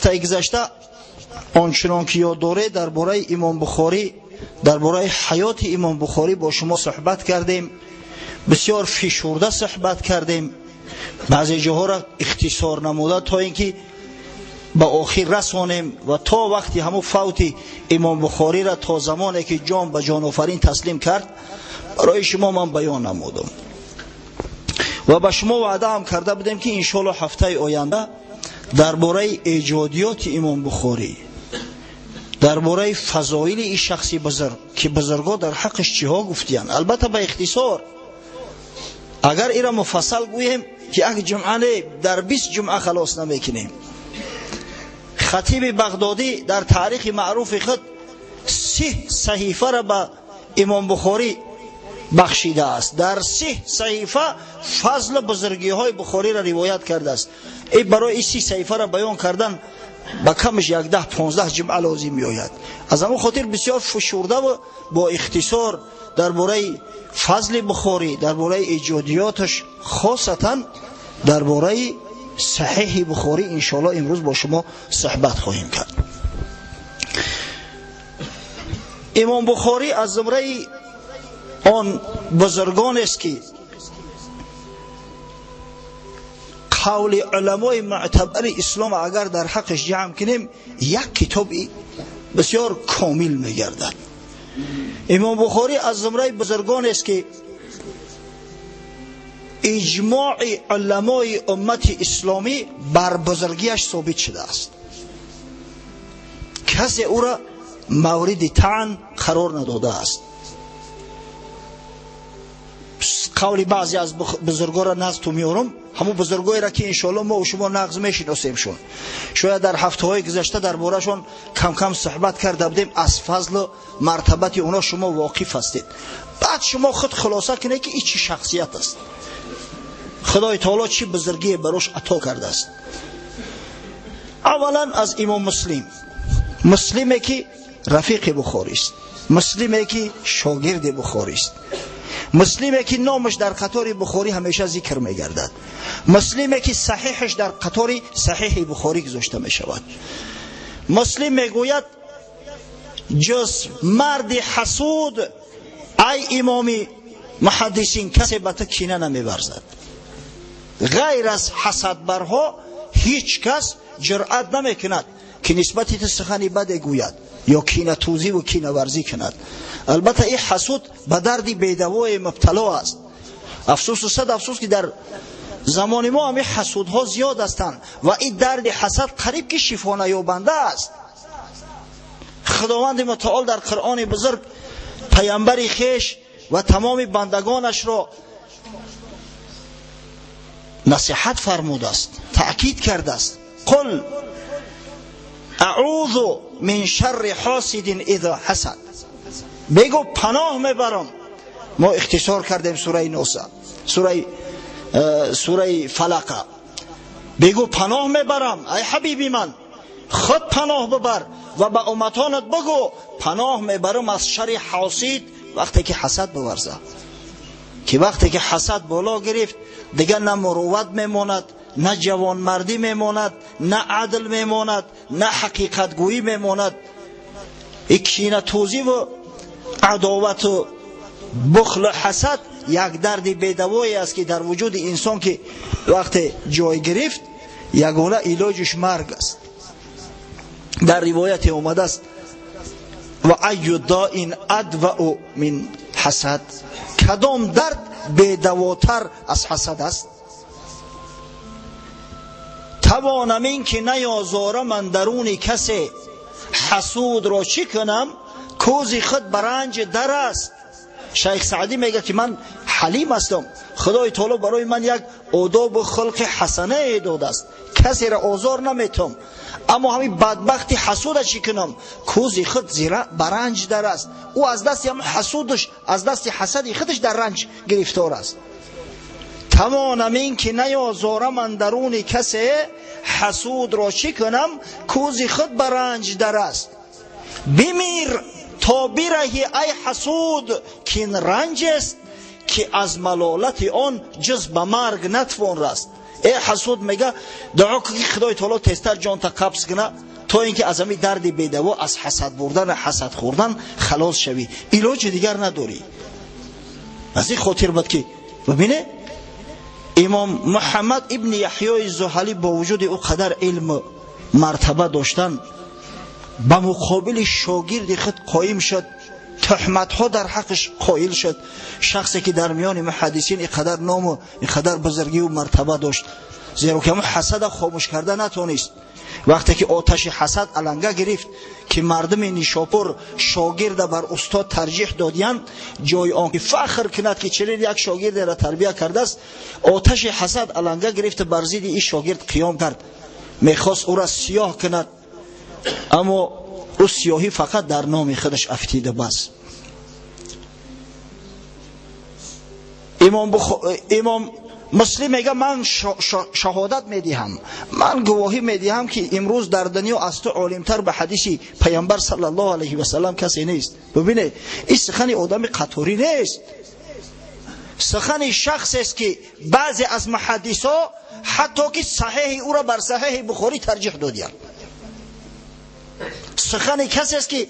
هفته گذشته آنچنان که یاد داره درباره امام بخاری، درباره حیات امام بخاری با شما صحبت کردیم. بسیار فشرده صحبت کردیم، بعضی جاها را اختصار نموده تا اینکه به آخر رسانیم و تا وقتی همون فوت امام بخاری را تا زمانی که جان به جان آفرین تسلیم کرد برای شما من بیان نمودم و به شما وعده هم کرده بودیم که انشالله هفته آینده درباره ایجادیات امام بخاری، درباره فضایل این شخصی بزرگ که بزرگا در حقش چیها گفتیان، البته به اختصار، اگر ایرا مفصل گوییم که یک جمعه در 20 جمعه خلاص نمیکنیم. خطیب بغدادی در تاریخ معروف خود 3 صحیفه را به امام بخاری بخشیده است. در 3 صحیفه فضل بزرگی های بخاری را روایت کرده است. ای برای این 3 صحیفه را بیان کردن با کمش 10-15 جمعه لازم می آید. از همون خاطر بسیار فشرده و با اختصار درباره فضل بخاری، درباره ایجادیاتش، خاصتا درباره صحیح بخاری انشاءالله امروز با شما صحبت خواهیم کرد. امام بخاری از زمره آن بزرگان است که قول علمای معتبر اسلام اگر در حقش جمع کنیم یک کتاب بسیار کامل میگردد. امام بخاری از زمره بزرگان است که اجماع علمای امت اسلامی بر بزرگیش ثابت شده است. کسی او را مورد طعن قرار نداده است. قول بعضی از بزرگان را نقض تو میارم، همون بزرگایی را که انشاءالله ما و شما نقض میشناسیمشون. شاید در هفته های گذشته دربارهشون کم کم صحبت کرده بودیم، از فضل و مرتبت اونا شما واقف هستید. بعد شما خود خلاصه کنید که این چه شخصیت است، خدای تعالی چی بزرگی براش عطا کرده است. اولا از امام مسلمی که رفیق بخاری است، مسلمی که شاگرد بخاری است، مسلمی که نامش در قطار بخاری همیشه ذکر میگردد، مسلمی که صحیحش در قطار صحیح بخاری گذاشته می شود. مسلم میگوید جز مرد حسود ای امام محدثین کسی به تو کینه نمیورزد. غیر از حسد برها هیچ کس جرأت نمیکند که نسبت تو سخنی بد گوید یا کینه توزی و کینه ورزی کند. البته این حسود به دردی بیدوای مبتلا است. افسوس و صد افسوس که در زمان ما همه حسودها زیاد هستند و این درد حسد قریب که شفا نیابنده است. خداوند متعال در قرآن بزرگ پیامبر خویش و تمام بندگانش را نصیحت فرموده است، تأکید کرده است. قل اعوذ من شر حاسد اذا حسد. بگو پناه میبرم. ما اختصار کردیم سوره نوسا، سوره فلق. بگو پناه میبرم ای حبیبی من، خود پناه ببر و به امتانت بگو پناه میبرم از شر حاسد وقتی که حسد بورزه. که وقتی که حسد بالا گرفت دیگه نه مروت میماند، نه جوان مردی میماند، نه عدل میماند، نه حقیقت گویی میماند. کینه توزی و عداوت و بخل و حسد یک درد بیدوایی است که در وجود انسان که وقتی جای گرفت یگانه علاجش مرگ است. در روایت اومده است و ای داء ادوأ من حسد. کدام درد بیدواتر از حسد است؟ توانم این که نیازارم من درون کسی، حسود را چی کنم کوزی خود برنج در است. شیخ سعدی میگه که من حلیم هستم، خدای تعالی برای من یک آداب و خلق حسنه داده است، کسی را آزار نمیتم، اما همین بدبختی حسود چی کنم کوزی خود زیرا برنج در است. او از دست هم حسودش، از دست حسدی خودش در رنج گرفتار است. توانم این که نیازارم من درون کسی، حسود را چی کنم کوزی خود برنج در است. بمیر تا برهی ای حسود که این رنج است که از ملالت آن جز به مرگ نتوان رست. ای حسود میگه دعا که خدای تعالی تستر جان تا قبض کنه تا اینکه از همین درد بی‌دوا از حسد بردن حسد خوردن خلاص شوی، علاج دیگر نداری. از این خاطر بود که ببینه امام محمد ابن یحیی زحلی با وجود او قدر علم مرتبه داشتن با مقابل شاگرد خود قایم شد، تهمت ها در حقش قائل شد. شخصی که در میان محدثین اینقدر نام و اینقدر بزرگی و مرتبه داشت، زیرا که حسد خاموش کرده نتونست. وقتی که آتش حسد علنگه گرفت که مردم نیشاپور شاگرد بر استاد ترجیح دادیان، جای آنکه فخر کند که چرا یک شاگرد را تربیت کرده است، آتش حسد علنگه گرفت بر ضد این شاگرد قیام کرد، میخواست او را سیاه کند، اما او سیاهی فقط در نام خودش افتیده. بس امام مسلم میگه من شهادت میدهم، من گواهی میدهم که امروز در دنیا از تو عالمتر به حدیث پیامبر صلی الله علیه و سلم کسی نیست. ببینه این سخن آدم قطوری نیست، سخن شخصی است که بعضی از محدثا حتی که صحیح او را بر صحیح بخاری ترجیح دادند. سخن کسی است که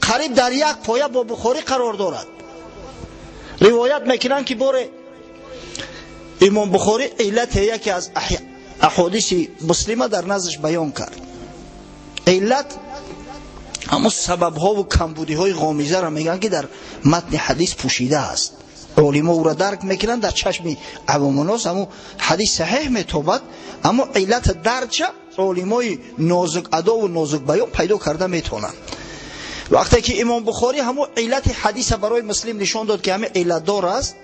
قریب در یک پایه با بخاری قرار دارد. روایت میکنند که باره امام بخاری علت یکی از احادیث مسلمه در نزدش بیان کرد. علت اما سبب ها و کمبودی های غامیزه را میگن که در متن حدیث پوشیده است. علما او را درک میکنن، در چشم عوام الناس اما حدیث صحیح میتوبد، اما علت درچه علمای نازک ادا و نازک بیان پیدا کرده میتونن. وقتی که امام بخاری همون علت حدیث برای مسلم نشان داد که همه علت دار است،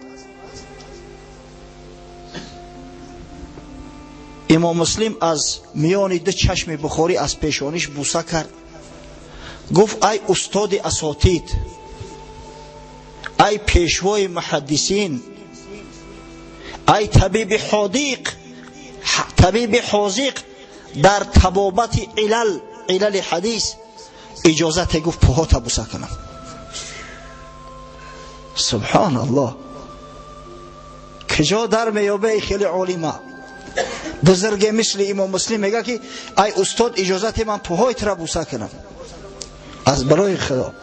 امام مسلم از میان دو چشم بخاری از پیشانیش بوسه کرد، گفت ای استاد اساتید، ای پیشوای محدثین، ای طبیب حاذق در طبابت علل حدیث، اجازت گفت پاهات بوسه کنم. سبحان الله، کجا در میابه خیلی عالمه بزرگ مثل امام مسلم میگه که ای استاد اجازت من پاهایت را بوسه کنم. از برای خدا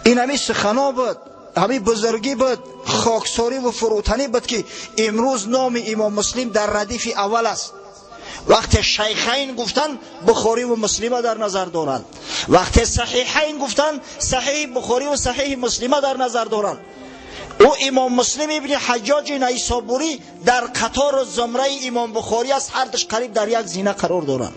این همین سخنا بود، همین بزرگی بود، خاکساری و فروتنی بود که امروز نام امام مسلم در ردیف اول است. وقتی شیخین گفتن بخاری و مسلم در نظر دارند، وقتی صحیحین گفتن صحیح بخاری و صحیح مسلم در نظر دارند. او امام مسلم ابن حجاج نیسابوری در قطار زمره امام بخاری است، هر دوش قریب در یک زینه قرار دارند.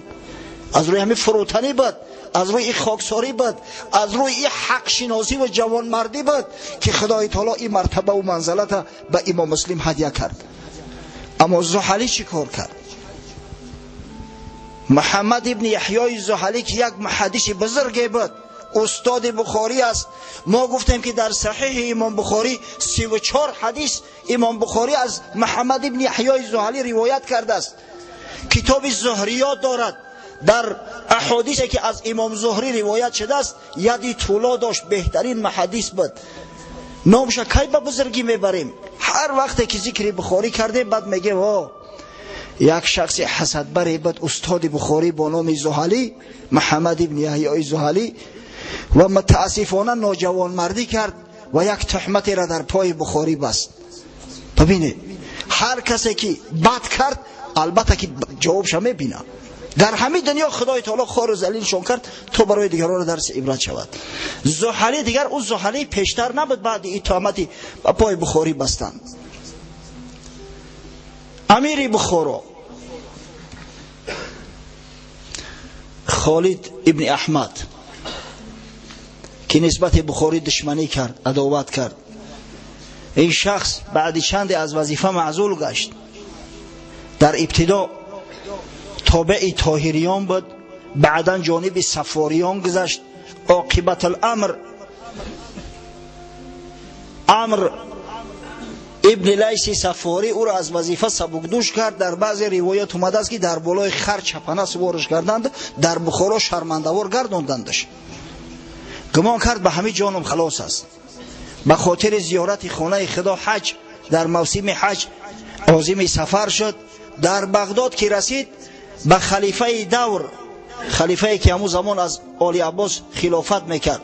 از روی همین فروتنی بود، از روی خاکساری بود، از روی حق شناسی و جوانمردی بود که خدای تعالی این مرتبه و منزلت به امام مسلم هدیه کرد. اما زحلی چی کار کرد؟ محمد ابن یحیی زحلی که یک محدث بزرگی بود، استاد بخاری است. ما گفتیم که در صحیح امام بخاری 34 حدیث امام بخاری از محمد ابن یحیی زحلی روایت کرده است. کتاب زهریات دارد، در احادیثی که از امام زهری روایت شده است یدی طولا داشت، بهترین محدث بود. نامش کی به بزرگی میبریم؟ هر وقت که ذکر بخاری کردیم بعد میگه وا یک شخص حسد بری بود، استاد بخاری با نام زحلی، محمد ابن یحیی زحلی، و متاسفانه نوجوان مردی کرد و یک تهمت را در پای بخاری بست. ببینید هر کسی که بد کرد البته که جوابش میبینه. در همین دنیا خدای تعالی خار و ذلیلشون کرد تو برای دیگران درس عبرت شود. زحلی دیگر اون زحلی پیشتر نبود، بعد این تهمتی به پای بخاری بستن. امیر بخارا خالد ابن احمد که نسبت بخاری دشمنی کرد، عداوت کرد، این شخص بعد چند از وظیفه معزول گشت. در ابتدا تابع طاهریان بود، بعدا جانب صفاریان گذشت. عاقبت الامر عمرو ابن لیث صفاری او را از وظیفه سبکدوش کرد. در بعض روایات اومده است که در بالای خر چپنه سوارش کردند، در بخارا شرمنده‌وار گرداندندش. گمان کرد به همه جانم خلاص است. به خاطر زیارت خانه خدا حج در موسم حج عازم سفر شد، در بغداد که رسید به خلیفه دور، خلیفه که همون زمان از آل عباس خلافت میکرد،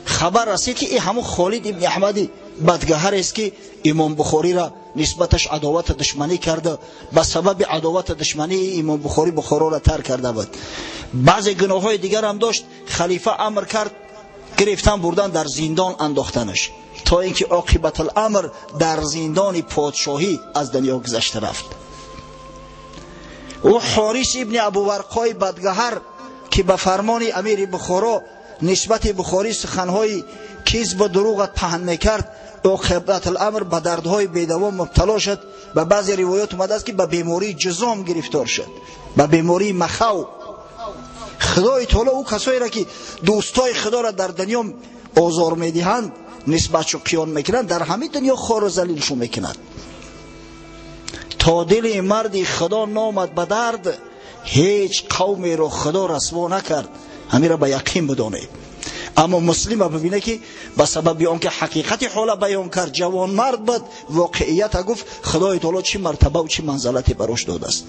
خبر رسید که این همون خالد ابن احمدی بدگهر است که امام بخاری را نسبتش عداوت دشمنی کرده، به سبب عداوت دشمنی امام بخاری بخارا را ترک کرده بود. بعضی گناه های دیگر هم داشت. خلیفه امر کرد گرفتن بردن در زندان انداختنش، تا اینکه عاقبت الامر در زندان پادشاهی از دنیا گذشته رفت. و حارث ابن ابوورقای بدگهر که به فرمان امیر بخارا نسبت بخاری سخنهای کذب و دروغ پهن میکرد، عاقبت الامر به دردهای بیدوام مبتلا شد. به بعضی روایات اومده است که به بیماری جذام گرفتار شد، به بیماری مخو. خدای تعالی او کسایی را که دوستای خدا را در دنیا آزار میدهند، نسبتشو قیان میکنند، در همین دنیا خوار و ذلیلشو میکنند. تا دل مرد خدا نامد به درد، هیچ قومی رو خدا رسوا نکرد. همین را به یقین بدانید. اما مسلم ببینه که به سبب آنکه حقیقت حال بیان کرد، جوان مرد بود، واقعیت گفت، خدای تعالی چه مرتبه و چه منزلتی براش داده است.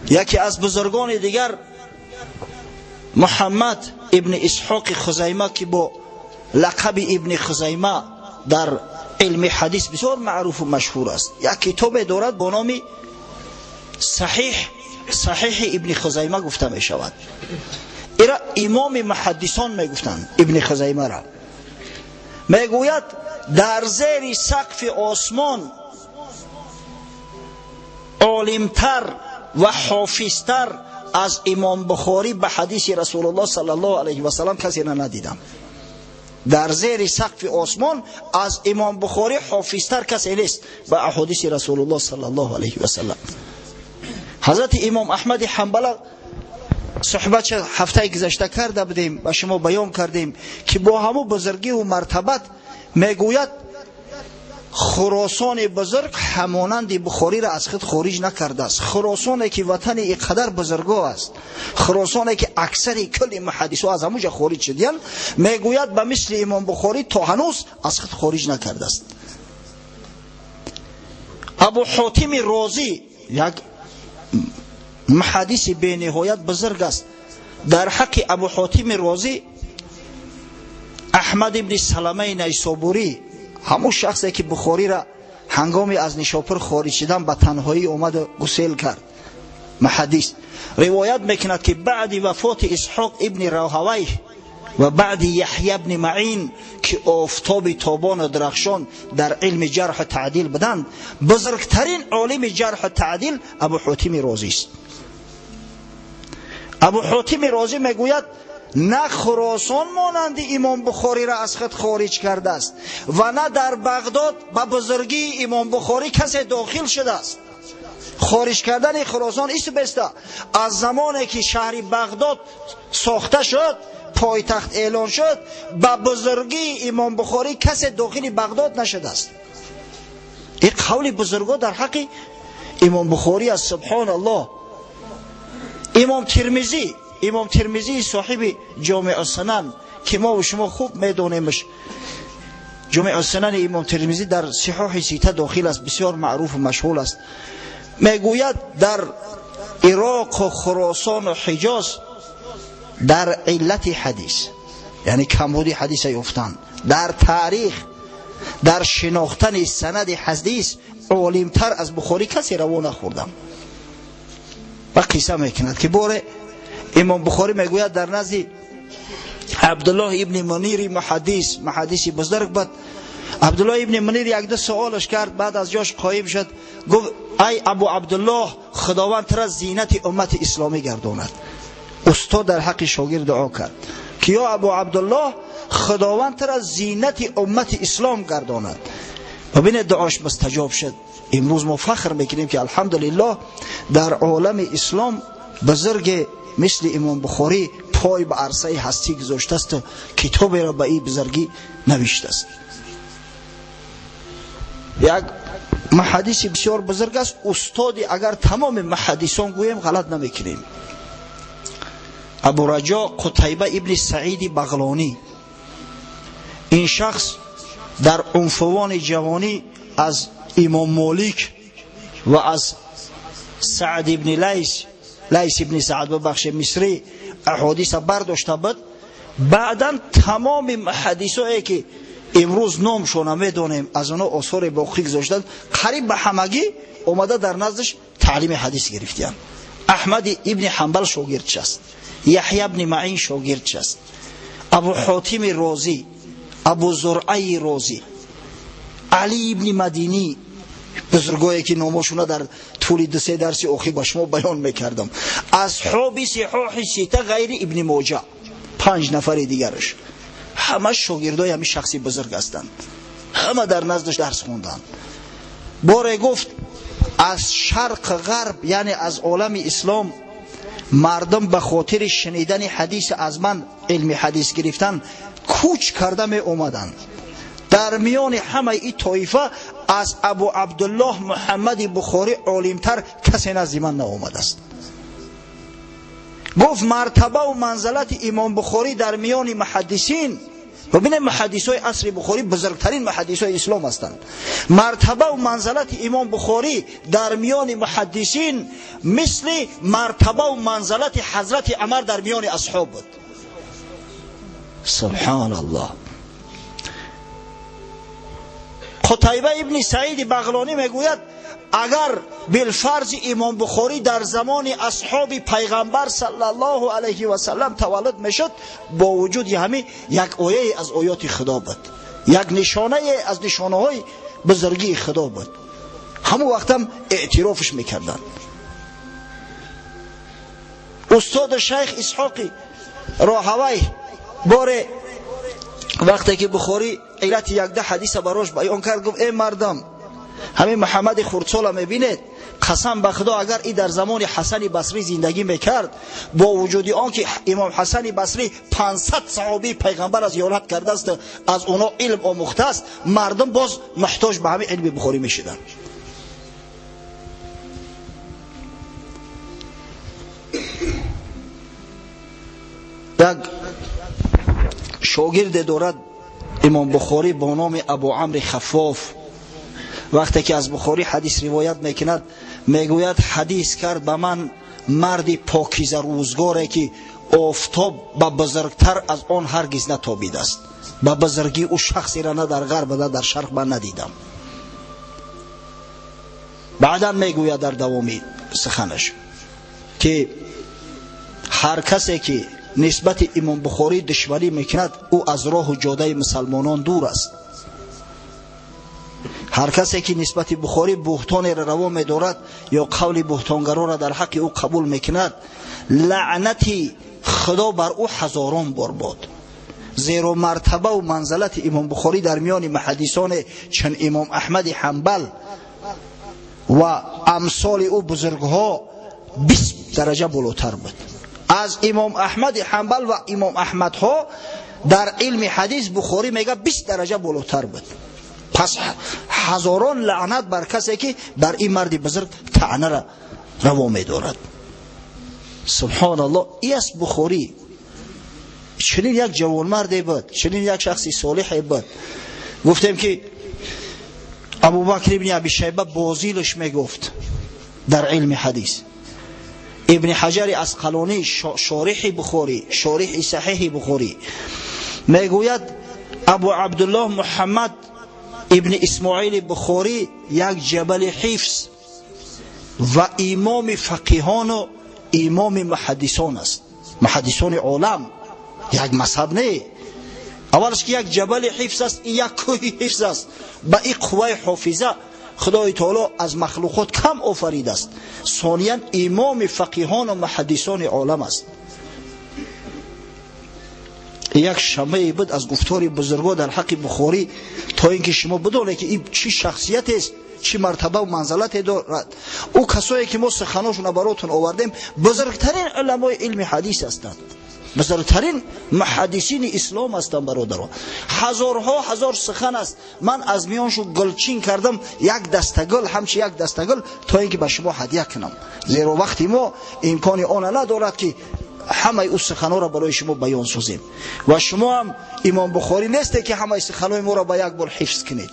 یکی از بزرگان دیگر محمد ابن اسحاق خزیمه که با لقب ابن خزیمه در علم حدیث بسیار معروف و مشهور است، یک کتاب دارد با نام صحیح ابن خزیمه گفته می شود. ایرا امام محدثان می گفتند ابن خزیمه را. می گوید در زیر سقف آسمان عالمتر و حافظتر از امام بخاری به حدیث رسول الله صلی الله علیه و سلم کسی را ندیدم. در زیر سقف آسمان از امام بخاری حافظتر کسی نیست به احادیث رسول الله صلی الله علیه و سلم. حضرت امام احمد حنبل صحبت هفته گذشته کرده بودیم و شما بیان کردیم که با همون بزرگی و مرتبت میگوید خراسان بزرگ همانند بخاری را از خود خارج نکرده است. خراسانی که وطن اینقدر بزرگا است، خراسانی که اکثر کل محدثا از همونجا خارج شدیان، میگوید به مثل امام بخاری تا هنوز از خود خارج نکرده است. ابو حاتم رازی یک محدث به نهایت بزرگ است. در حق ابو حاتم رازی احمد ابن سلمه نیسابوری، همون شخصی که بخاری را هنگامی از نیشاپور خارج شدن به تنهایی اومد و گسیل کرد، محدث روایت میکند که بعد وفات اسحاق ابن راهوی و بعد یحیی ابن معین که آفتاب تابان و درخشان در علم جرح و تعدیل بدند، بزرگترین عالم جرح و تعدیل ابو حاتم رازی است. ابو حاتم رازی میگوید نه خراسان مانند امام بخاری را از خود خارج کرده است و نه در بغداد به بزرگی امام بخاری کسی داخل شده است. خارج کردن خراسان ایست بسته از زمانی که شهر بغداد ساخته شد، پایتخت اعلان شد، به بزرگی امام بخاری کسی داخل بغداد نشده است. این قول بزرگا در حق امام بخاری است. سبحان الله. امام ترمذی صاحب جامع السنن که ما و شما خوب میدونیمش، جامع السنن امام ترمذی در صحاح سیته داخل است، بسیار معروف و مشهور است. میگوید در عراق و خراسان و حجاز در علت حدیث، یعنی کمبودی حدیث یافتن، در تاریخ، در شناختن سند حدیث عالمتر از بخاری کسی روا نخوردم. و قصه میکند که باره امام بخاری میگوید در نزد عبدالله ابن منیر محدث بزرگ بود، عبدالله ابن منیر یک دو سوالش کرد، بعد از جاش قایم شد، گفت ای ابو عبدالله، خداوند تر از زینت امت اسلامی گرداند. استاد در حق شاگرد دعا کرد که یا ابو عبدالله، خداوند تر از زینت امت اسلام گرداند. ببین دعاش مستجاب شد. امروز ما فخر میکنیم که الحمدلله در عالم اسلام بزرگ مثل امام بخاری پای به عرصه هستی گذاشته است و کتابی را به این بزرگی نوشته است. یک محدث بسیار بزرگ است، استادی اگر تمام محدثان گویم غلط نمیکنیم. ابو رجا قتیبه ابن سعید بغلانی، این شخص در عنفوان جوانی از امام مالک و از سعد ابن لیث ابن سعد ببخش مصری احادیث برداشته بود. بعدا تمام محدثایی که امروز نامشون میدونیم از اونها آثار باقی گذاشتند، قریب به همگی اومده در نزدش تعلیم حدیث گرفتند. احمد ابن حنبل شاگردش است، یحیی ابن معین شاگردش است، ابو حاتم رازی، ابو زرعه رازی، علی ابن مدینی، بزرگایی که نامشون در طول 2-3 درس اخیر با شما بیان میکردم. اصحاب صحاح سته غیر ابن ماجه 5 نفر دیگرش همه شاگردای همین شخصی بزرگ هستند، همه در نزدش درس خوندن. باره گفت از شرق غرب یعنی از عالم اسلام مردم به خاطر شنیدن حدیث از من علم حدیث گرفتن کوچ کرده می اومدن. در میان همه این طایفه از ابو عبدالله محمد بخاری عالمتر کسی نزد من نآمده است. گفت مرتبه و منزلت امام بخاری در میان محدثین، ببینید محدثای عصر بخاری بزرگترین محدثای اسلام هستند، مرتبه و منزلت امام بخاری در میان محدثین مثل مرتبه و منزلت حضرت عمر در میان اصحاب بود. سبحان الله. قتیبه ابن سعید بغلانی میگوید اگر بالفرض امام بخاری در زمان اصحاب پیغمبر صلی الله علیه و سلم تولد میشد، با وجود همین یک آیه از آیات خدا بود، یک نشانه از نشانه های بزرگی خدا بود، همون وقت هم اعترافش میکردن. استاد شیخ اسحاقی راهوی باره وقتی که بخاری علت 11 حدیث براش بیان کرد، گفت ای مردم، همین محمد خردسال میبینید، قسم به خدا اگر ای در زمان حسن بصری زندگی میکرد، با وجود آن که امام حسن بصری 500 صحابی پیغمبر از یارت کرده است، از اونا علم آموخته است، مردم باز محتاج به همین علم بخاری میشدن. یک شاگرد دارد امام بخاری با نام ابو عمرو خفاف. وقتی که از بخاری حدیث روایت میکند میگوید حدیث کرد به من مرد پاکیزه روزگاره که آفتاب به بزرگتر از آن هرگز نتابیده است. به بزرگی او شخصی را نه در غرب نه در شرق من ندیدم. بعدا میگوید در دوامی سخنش که هر کسی که نسبت امام بخاری دشمنی میکند او از راه و جاده مسلمانان دور است. هر کسی که نسبت بخاری بهتان را روا می‌دارد یا قول بهتانگران را در حق او قبول میکند، لعنتی خدا بر او هزاران بار باد. زیرا مرتبه و منزلت امام بخاری در میان محدثان چون امام احمد حنبل و امثال او بزرگها 20 درجه بالاتر بود. از امام احمد حنبل و امام احمد ها در علم حدیث بخاری میگه 20 درجه بالاتر بود. پس هزاران لعنت بر کسی که بر این مرد بزرگ طعنه را روا می‌دارد. سبحان الله. این است بخاری. چنین یک جوانمردی بود، چنین یک شخصی صالحی بود. گفتیم که ابوبکر ابن ابی شیبه بازیلش میگفت در علم حدیث. ابن حجر عسقلانی شارح بخاری، شارح صحیح بخاری میگوید ابو عبدالله محمد ابن اسماعیل بخاری یک جبل حفظ و امام فقیهان و امام محدثان است. محدثان عالم، یک مذهب نه. اولش که یک جبل حفظ است، یک کوه حفظ است. با این قوه حافظه خدای تعالی از مخلوقات کم آفریده است. ثانیاً امام فقیهان و محدثان عالم است. یک شمعی بود از گفتار بزرگا در حق بخاری تا اینکه شما بدونید که این چی شخصیت است، چی مرتبه و منزلت دارد. او کسایی که ما سخناشون براتون آوردیم بزرگترین علمای علم حدیث هستند، بزرگترین محدثین اسلام هستند برادران. هزارها هزار سخن است، من از میانشو گلچین کردم یک دستگل، همچی یک دستگل تا اینکه به شما هدیه کنم. زیرا وقتی ما امکان آن ندارد که همه او سخنها را برای شما بیان سازیم و شما هم امام بخاری نیسته که همه سخنهای ما را با یک بار حفظ کنید.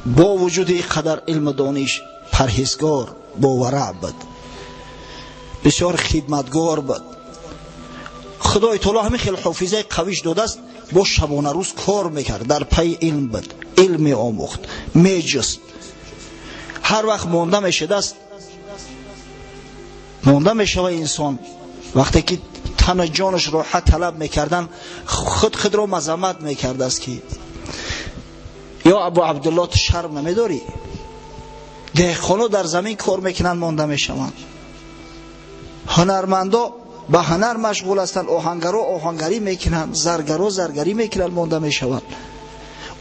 با وجود این قدر علم دانش پرهیزگار با ورع بود، بسیار خدمتگار بود. خدای تعالی همین خیلی حافظه قویش داده است، با شبانه روز کار میکرد، در پی علم بود، علم آموخت، میجست. هر وقت مانده میشده است، مانده میشوه انسان وقتی که تن جانش راحت طلب میکردن، خود را مذمت میکرده است که یا ابو عبدالله تو شرم نمیداری؟ دهقانا در زمین کار میکنن مانده میشوند، هنرمندا به هنر مشغول هستند، آهنگرا آهنگری میکنن، زرگرا زرگری میکنن مانده میشوند.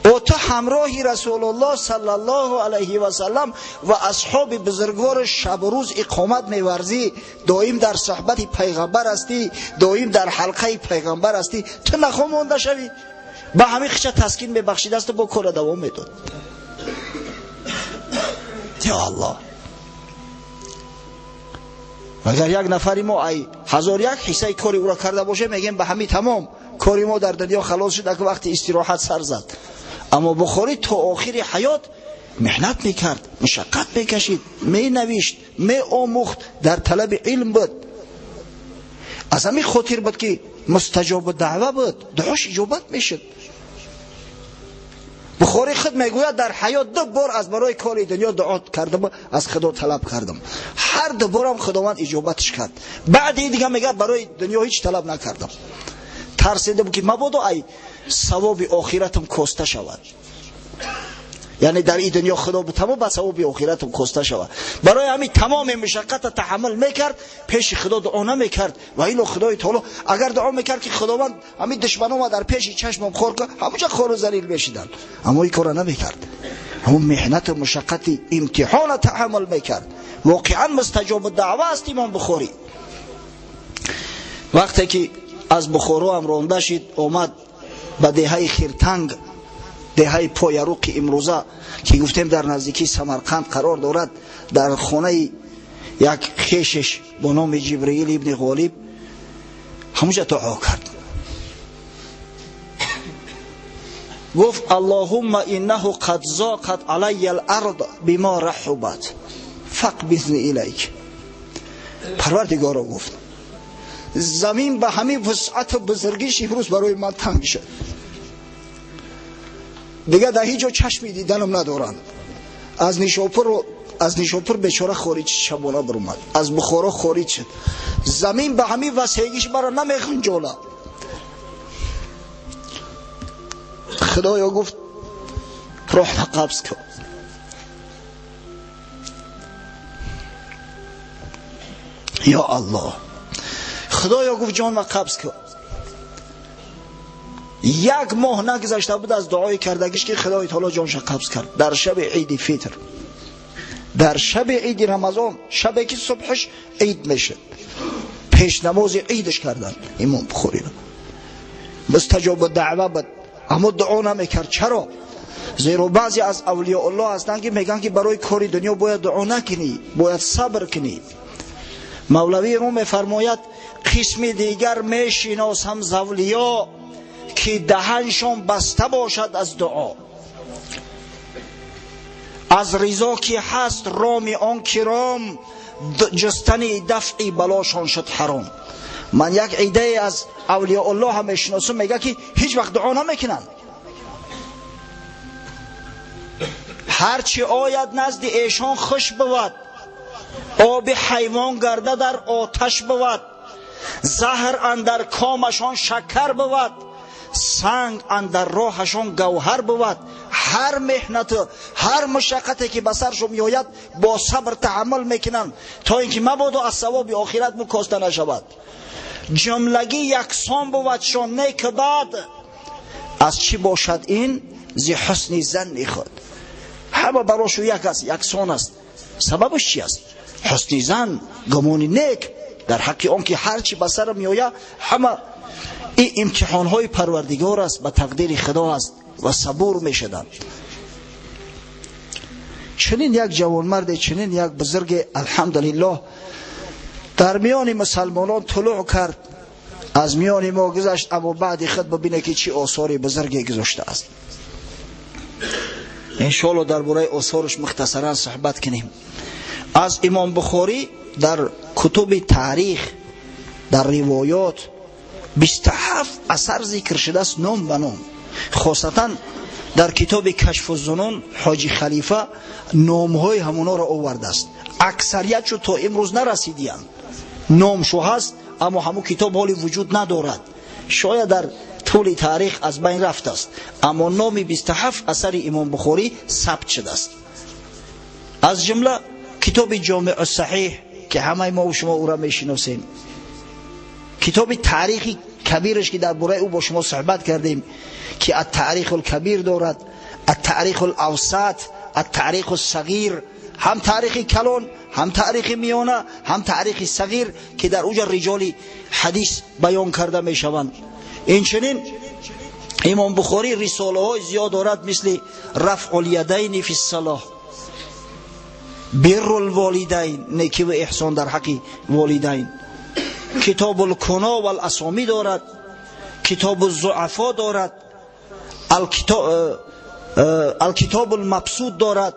او تو همراهی رسول الله صلی الله علیه و سلم و اصحاب بزرگوار شب و روز اقامت میورزی، دائم در صحبت پیغمبر هستی، دائم در حلقه پیغمبر هستی، تو نخواه مانده شوی؟ به همین خیشه تسکین میبخشید است، با کار دوام میداد. یا الله، اگر یک نفری ما ای 1001 حصه کاری او را کرده باشه، میگیم به همین تمام کاری ما در دنیا خلاص شد که وقتی استراحت سر زد. اما بخاری تا آخر حیات محنت میکرد، مشقت میکشید، می نوشت، می آموخت، در طلب علم بود. از همین خاطر بود که مستجاب دعوه بود، دعاش اجابت میشد. بخاری خود میگوید در حیات 2 بار از برای کار دنیا دعا کردم، از خدا طلب کردم، هر 2 بارم خداوند اجابتش کرد. بعد دیگه میگه برای دنیا هیچ طلب نکردم، ترسیده بود که مبادا ای ثواب آخرتم کاسته شود، یعنی در این دنیا خدا به تمام به ثواب آخرتم کاسته شود. برای همین تمام مشقت تحمل میکرد، پیش خدا دعا نمیکرد. و اینو خدای تعالی اگر دعا میکرد که خداوند همین دشمنام در پیش چشمم خور کن، همونجا خور و ذلیل میشدن، اما این کارو نمیکرد. همون محنت و مشقت امتحان تحمل میکرد. واقعا مستجاب دعوه است امام بخاری. وقتی که از بخارا هم رانده شد، اومد به دهه خیرتنگ، دهه پایروق امروزه که گفتیم در نزدیکی سمرقند قرار دارد، در خانه یک خیشش با نام جبرئیل ابن غالب همونجا دعا کرد. گفت اللهم انه قد ضاقت علی الارض بما رحبت فاقبضنی الیک. پروردگارا گفت زمین به همین وسعت و بزرگیش امروز برای من تنگ شد، دیگه در هیچ جا چشمی دیدنم ندارند. از نیشاپور بیچاره خارج شبانه برآمد، از بخارا خارج شد، زمین به همین وسعتیش برا نمیخنجاله. خدایا گفت روح قبض کن. یا الله، خدایا گفت جان ما قبض کن. 1 ماه نگذشته بود از دعای کردگیش که خدای تعالی جانش قبض کرد. در شب عید فطر، در شب عید رمضان، شبی که صبحش عید میشه، پیش نماز عیدش کردن امام بخاری را. مستجاب دعوه بود، اما دعا نمیکرد. چرا؟ زیرا بعضی از اولیاء الله هستند که میگن که برای کاری دنیا باید دعا نکنی، باید صبر کنی. مولوی روم میفرماید قسم دیگر میشناسم ز اولیا که دهنشان بسته باشد از دعا، از رضا که هست رام آن کرام، جستن دفع بلاشان شد حرام. من یک عده از اولیاء الله هم میشناسم میگه که هیچ وقت دعا نمیکنن، هرچی آید نزد ایشان خوش بود، آب حیوان گرده در آتش بود، زهر اندر کامشان شکر بود، سنگ اندر راهشان گوهر بود. هر محنت هر مشقتی که بسرشون میآید با صبر تحمل میکنن تا اینکه مبادا از ثواب آخرت مکاسته نشود. جملگی یکسان بود شان نیک بد، از چی باشد این ز حسن ظن خود. همه براشو یک است، یکسان است. سببش چی است؟ حسن ظن، گمان نیک در حق آن که هر چی بسر میآید. همه این امتحان های پروردگار است، به تقدیر خدا است و صبور می شدند. چنین یک جوانمرد، چنین یک بزرگ الحمدلله در میان مسلمانان طلوع کرد، از میان ما گذشت، اما بعد خود ببینه که چی آثار بزرگی گذاشته است. انشاءالله درباره آثارش مختصرا صحبت کنیم. از امام بخاری در کتب تاریخ، در روایات 27 اثر ذکر شده است، نام به نام. خاصتا در کتاب کشف الظنون حاجی خلیفه نامهای همونا را آورده است. اکثریت شو تا امروز نرسیدیم، نام شو هست اما همون کتاب حالی وجود ندارد، شاید در طول تاریخ از بین رفته است، اما نام 27 اثر امام بخاری ثبت شده است. از جمله کتاب جامع الصحیح که همه ما و شما او را میشناسیم، کتاب تاریخی کبیرش که درباره او با شما صحبت کردیم که التاریخ الکبیر دارد، التاریخ الاوسط، التاریخ الصغیر، هم تاریخ کلان، هم تاریخ میانه، هم تاریخ صغیر که در اوجا رجال حدیث بیان کرده می شوند. اینچنین امام بخاری رساله های زیاد دارد، مثل رفع الیدین فی الصلاه، بر الوالدین، نیکی و احسان در حق والدین، کتاب الکنا و الاسامی دارد، کتاب الضعفا دارد، الکتاب المبسوط دارد،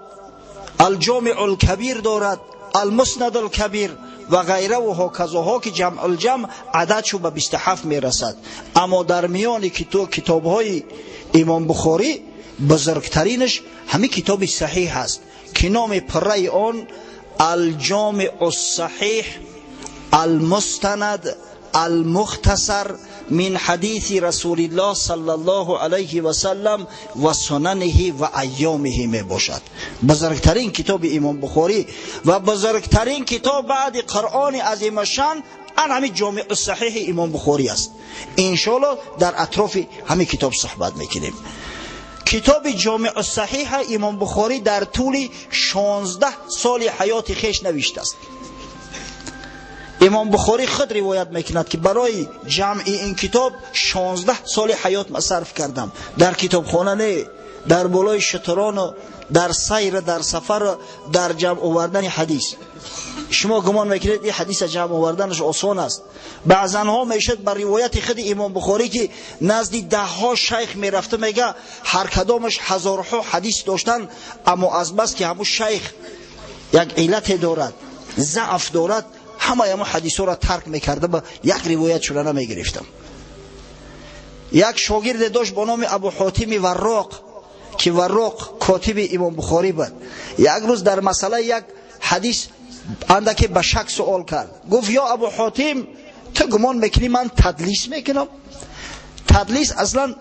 الجامع الکبیر دارد، المسند الکبیر و غیره و هاکذاها که جمع الجمع عددشو به 27 میرسد. اما در میان کتاب های امام بخاری بزرگترینش همین کتاب صحیح هست که نام پره آن الجامع الصحیح المستند المختصر من حدیث رسول الله صلی الله علیه و سلم و سننه و ایامه می باشد. بزرگترین کتاب امام بخاری و بزرگترین کتاب بعد قرآن عظیم شان همین جامع الصحیح امام بخاری است. انشاءالله در اطراف همین کتاب صحبت میکنیم. کتاب جامع الصحیح امام بخاری در طول 16 سال حیات خیش نوشته است. امام بخاری خود روایت میکند که برای جمع این کتاب 16 سال حیات مصرف کردم. در کتابخانه نه، در بالای شتران، در سیر، در سفر، در جمع آوردن حدیث. شما گمان میکنید این حدیث جمع آوردنش آسان است؟ بعضن ها میشد بر روایت خود امام بخاری که نزدی 10 ها شیخ میرفته، میگه هر کدامش هزارها حدیث داشتن، اما از بس که همون شیخ یک علت دارد، ضعف دارد، همه حدیث را ترک میکرده، با یک روایت شده نمیگرفتم. یک شاگرد داشت با نام ابو حاتم وراق که وراق کاتب امام بخاری بود. یک روز در مسئله یک حدیث اندکی به شک سوال کرد، گفت یا ابو حاتم تو گمان میکنی من تدلیس میکنم؟ تدلیس اصلا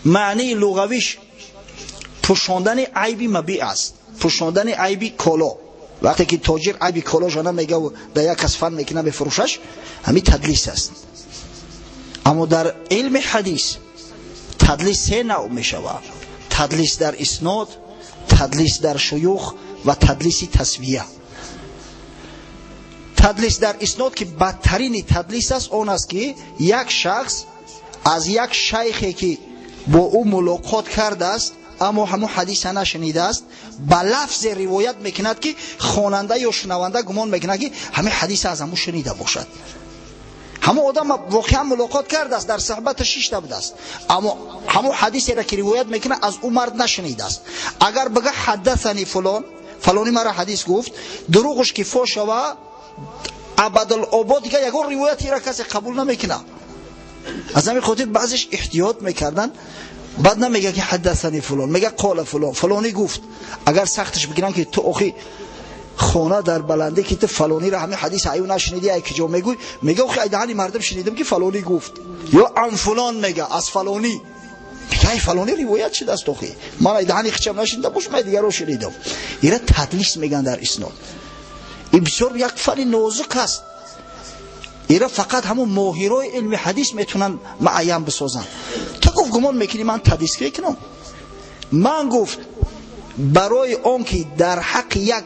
معنی لغویش پوشاندن عیبی مبیع است، پوشاندن عیبی کالا. وقتی که تاجر عیبی کالا جانا میگه و در یک کس فن میکنه بفروشش، همین تدلیس است. اما در علم حدیث تدلیس 3 نوع میشود: تدلیس در اسناد، تدلیس در شیوخ و تدلیس تسویه. تدلیس در اسناد که بدترین تدلیس است، اون است که یک شخص از یک شیخی که با او ملاقات کرده است اما همون حدیث نشنیده است، به لفظ روایت میکند که خواننده یا شنونده گمان میکند که همین حدیث از همون شنیده باشد. همون آدم واقعا ملاقات کرده است، در صحبت 6 بوده است، اما همون حدیثی را که روایت میکنه از اون مرد نشنیده است. اگر بگه حدثنی فلان، فلانی مرا حدیث گفت، دروغش که فاش شوه ابدالآباد دیگه یگان روایتی را کسی قبول نمیکنه. از همین خاطر بعضیش احتیاط میکردن، بعد نمیگه که حدثنی فلان، میگه قال فلان، فلانی گفت. اگر سختش بگیرن که تو اخی خونه در بلنده که تو فلانی را همین حدیث ایو نشنیدی، ای کجا میگوی، میگه اخی ایدهانی مردم شنیدم که فلانی گفت، یا ام فلان میگه از فلانی، میگه ای فلانی روایت شده است اخی، من ایدهانی خچم نشنیدم باش، من دیگر رو شنیدم. اینا تدلیس میگن در اسناد. این بسیار یک فن نازک است. اینا فقط همون ماهرای علم حدیث میتونن معین بسازن. تو گفت گمان میکنی من تدلیس کنم؟ من گفت برای آن که در حق یک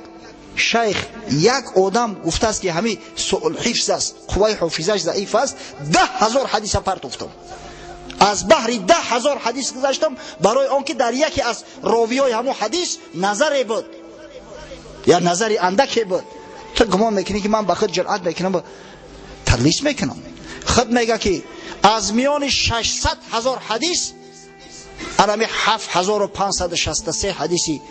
شیخ یک آدم گفته است که همین سوء حفظ است، قوای حافظش ضعیف است، 10,000 حدیث پرتوفتم، از بحر 10,000 حدیث گذاشتم برای آن که در یکی از راویای همون حدیث نظری بود یا نظری اندکی بود. تو گمان میکنی که من بخود جرأت میکنم تدلیس میکنم؟ خود میگه که از میان 600,000 حدیث الان 7563 حدیثی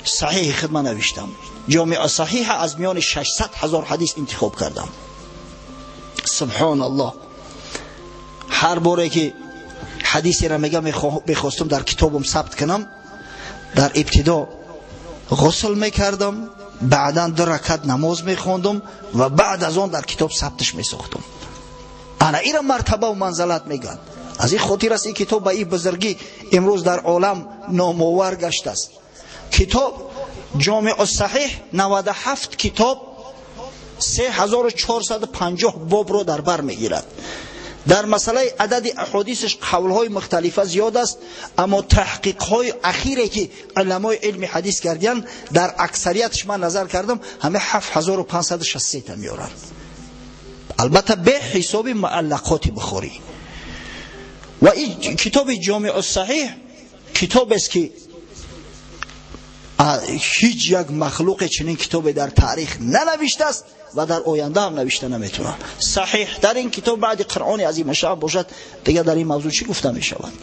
صحیح خدمت نوشتم. جامع صحیح از میان 600,000 حدیث انتخاب کردم. سبحان الله. هر باره که حدیثی را میگم میخواستم در کتابم ثبت کنم، در ابتدا غسل میکردم، بعدا 2 رکعت نماز میخوندم و بعد از آن در کتاب ثبتش میساختم. انا این مرتبه و منزلت میگن. از این خاطر است این کتاب به این بزرگی امروز در عالم نامآور گشته است. کتاب جامع صحیح 97 کتاب 3450 باب رو در بر میگیرد. در مسئله عدد احادیثش قولهای مختلفه زیاد است، اما تحقیقهای اخیری که علمای علم حدیث کردن در اکثریتش من نظر کردم همه 7563 تا میارن. البته به حساب معلقات بخاری. و این کتاب جامع صحیح کتاب است که هیچ یک مخلوق چنین کتابی در تاریخ ننوشته است و در آینده هم نوشته نمیتونه. صحیح در این کتاب بعد قرآن عظیم شأن باشد دیگه در این موضوع چی گفته می شود؟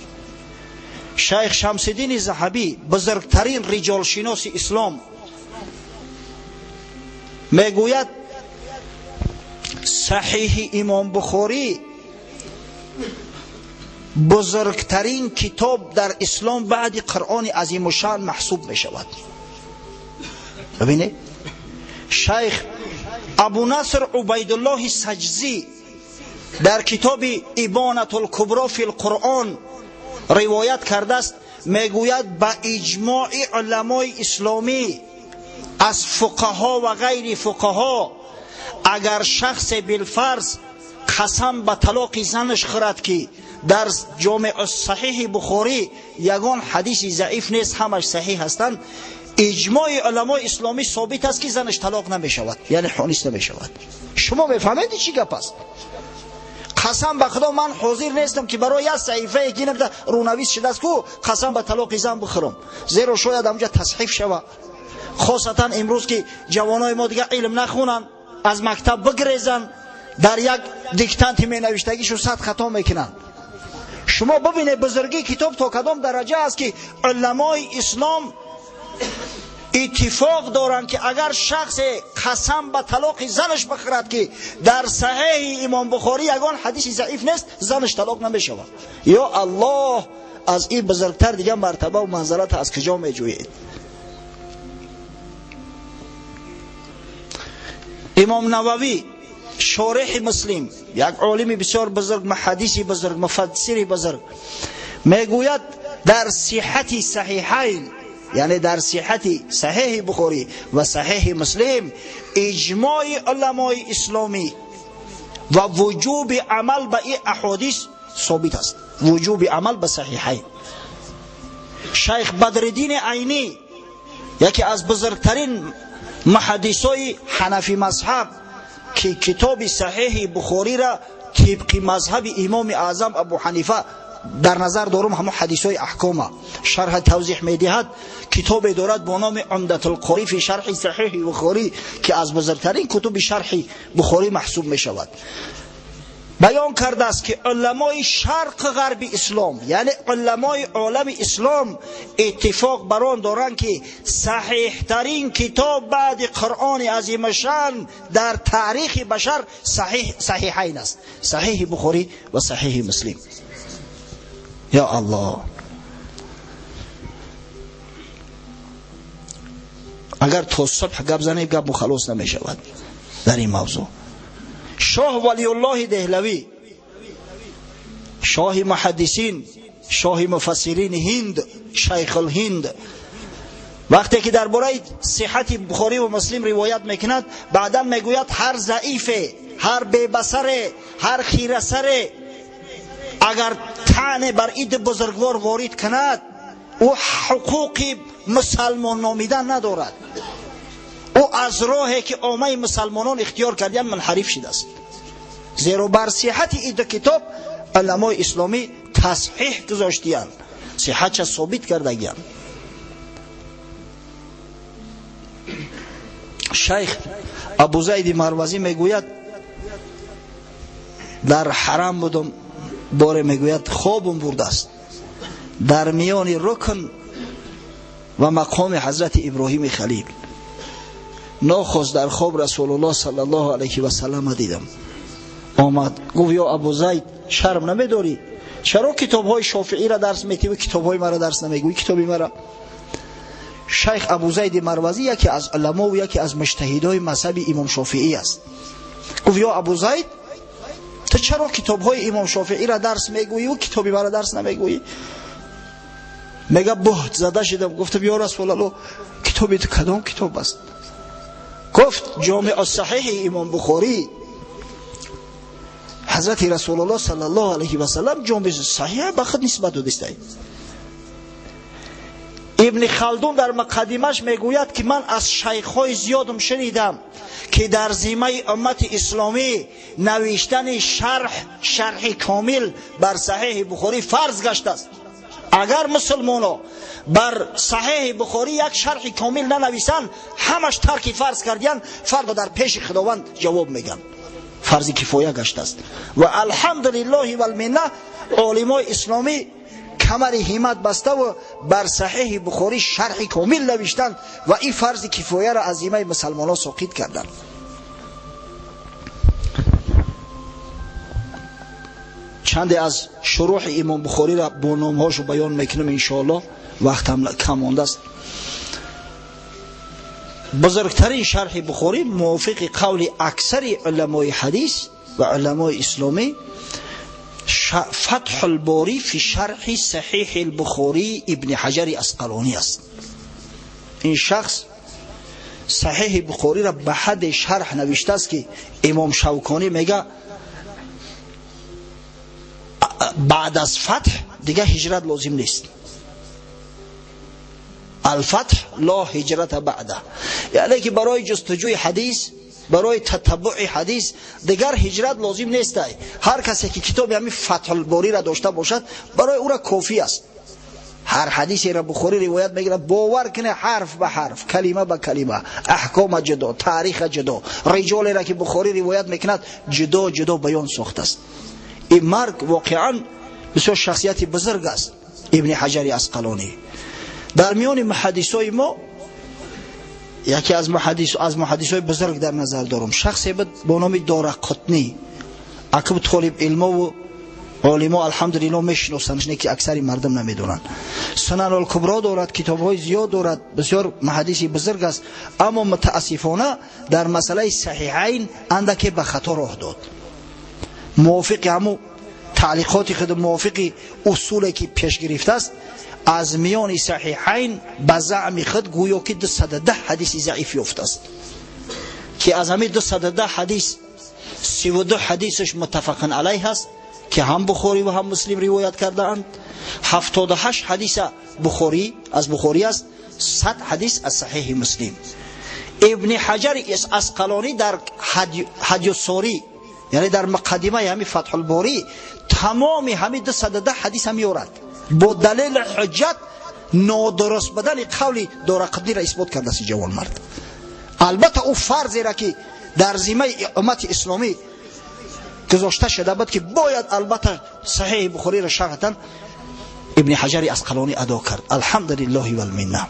شیخ شمس الدین ذهبی بزرگترین رجال شناس اسلام میگوید صحیح امام بخاری بزرگترین کتاب در اسلام بعد قرآن عظیم شأن محسوب می شود. ببینید شیخ ابو نصر عبیدالله سجزی در کتاب ابانة الکبری فی القرآن روایت کرده است، میگوید با اجماع علمای اسلامی از فقها و غیر فقها اگر شخص بالفرض قسم به طلاق زنش خورد که در جامع صحیح بخاری یگان حدیث ضعیف نیست، همش صحیح هستند، اجماع علمای اسلامی ثابت است که زنش طلاق نمی شود، یعنی حانیس نمی شود. شما میفهمید چی گپ است؟ قسم به خدا من حاضر نیستم که برای یک صحیفه یکی نمیده رونویس شده است که قسم به طلاق زن بخورم، زیرا شاید اونجا تصحیف شود. خاصتا امروز که جوانای ما دیگه علم نخونن، از مکتب بگریزن، در یک دیکتانت می نوشتگیشو 100 خطا میکنن. شما ببینید بزرگی کتاب تا کدام درجه است که علمای اسلام اتفاق دارن که اگر شخص قسم به طلاق زنش بخورد که در صحیح امام بخاری یگان حدیث ضعیف نیست، زنش طلاق نمیشود. یا الله، از این بزرگتر دیگه مرتبه و منزلت از کجا میجویید؟ امام نووی شارح مسلم، یک عالم بسیار بزرگ، محدثی بزرگ، مفسری بزرگ، میگوید در صحت صحیحین، یعنی در صحت صحیح بخاری و صحیح مسلم، اجماع علمای اسلامی و وجوب عمل به این احادیث ثابت است. وجوب عمل به صحیحین. شیخ بدرالدین عینی یکی از بزرگترین محدثای حنفی مذهب که کتاب صحیح بخاری را طبق مذهب امام اعظم ابو حنیفه در نظر دارم، همه حدیثای احکام شرح توضیح میدهد. کتاب دارد با نام عمدة القاری فی شرح صحیح بخاری که از بزرگترین کتب شرح بخاری محسوب می شود. بیان کرده است که علمای شرق غرب اسلام، یعنی علمای عالم اسلام، اتفاق بر آن دارند که صحیح ترین کتاب بعد قرآن عظیم شأن در تاریخ بشر صحیحین است، صحیح بخاری و صحیح مسلم. یا الله، اگر تا صبح گپ زنیم گپ مخلص نمی شود در این موضوع. شاه ولی الله دهلوی، شاه محدثین، شاه مفسرین هند، شیخ الهند، وقتی که درباره صحت بخاری و مسلم روایت میکند، بعدا میگوید هر ضعیفه، هر ببصره، هر خیرسره اگر طعن بر اید بزرگوار وارد کند، او حقوق مسلمان نامیدن ندارد، او از راهی که عامه مسلمانان اختیار کردن منحرف شده است. زیرا بر صحت این کتاب علمای اسلامی تصحیح گذاشتیان، صحتش ثابت کردگیان. شیخ ابو زید مروزی میگوید در حرم بودم، باره میگوید خوابم برده است، در میان رکن و مقام حضرت ابراهیم خلیل. ناخست در خواب رسول الله صلی الله علیه و سلم دیدم. آمد گفت یا ابو زید شرم نمیداری؟ چرا کتاب های شافعی را درس میدی و کتاب های مرا درس نمیگویی؟ کتابی مرا. شیخ ابو زید مروزی یکی از علما و یکی از مجتهدای مذهب امام شافعی است. گفت یا ابو زید تو چرا کتاب های امام شافعی را درس میگویی و کتابی مرا درس نمیگویی؟ میگه بهت زده شدم. گفتم یا رسول الله کتابی تو کدام کتاب است؟ گفت جامع الصحیح امام بخاری. حضرت رسول الله صلی الله علیه و سلم جامع صحیح به خود نسبت دادند. ابن خلدون در مقدمش میگوید که من از شیخ‌های زیادم شنیدم که در ذمه امت اسلامی نوشتن شرح کامل بر صحیح بخاری فرض گشته است. اگر مسلمان‌ها بر صحیح بخاری یک شرح کامل ننویسند، همش ترک فرض کردن، فردا در پیش خداوند جواب میگن. فرض کفایه گشته است و الحمدلله و المنه علمای اسلامی کمر همت بسته و بر صحیح بخاری شرح کامل نوشتند و این فرض کفایه را از ذمه مسلمانان ساقط کردند. چند از شروح امام بخاری را با نامهاشو بیان میکنم انشاءالله، وقت هم کم مانده است. بزرگترین شرح بخاری موافق قول اکثر علمای حدیث و علمای اسلامی فتح الباری فی شرح صحیح البخاری ابن حجر اسقلانی است. این شخص صحیح بخاری را به حد شرح نوشته است که امام شوکانی میگه بعد از فتح دیگه هجرت لازم نیست. الفتح لا هجرت بعده، یعنی که برای جستجوی حدیث، برای تتبع حدیث دیگر هجرت لازم نیست. هر کسی که کتاب همین فتح الباری را داشته باشد برای او را کافی است. هر حدیثی را بخاری روایت میگیره باور کنه حرف به حرف، کلمه به کلمه، احکام جدا، تاریخ جدا، رجال را که بخاری روایت میکند جدا جدا بیان ساخته است. این مرگ واقعا بسیار شخصیت بزرگ است. ابن حجر اسقلانی در میان محدثای ما یکی از محدثای بزرگ در نظر دارم. شخصی بود با نام دارقطنی. عقب طالب علم و علما الحمدلله میشناسند که اکثر مردم نمیدونن. سنن الکبرا دارد، کتاب‌های زیاد دارد، بسیار محدثی بزرگ است، اما متاسفانه در مسئله صحیحین اندکی به خطا راه داد. موافق همو تعلیقات خود، موافق اصولی که پیش گرفته است، از میان صحیحین به زعم خود گویا که 210 حدیث ضعیف یافته است که از همین 210 حدیث 32 حدیثش متفق علیه است که هم بخاری و هم مسلم روایت کرده اند. 78 حدیث بخاری از بخاری است، 100 حدیث از صحیح مسلم. ابن حجر اسقلانی در هدی الساری، یعنی در مقدمه همین فتح الباری، تمام همین 210 حدیث هم میارد با دلیل حجت نادرست بدن قول دارقطنی را اثبات کرده است جوان مرد. البته او فرضی را که در ذمه امت اسلامی گذاشته شده بود که باید البته صحیح بخاری را شرحاً ابن حجر اسقلانی ادا کرد. الحمدلله و المنه.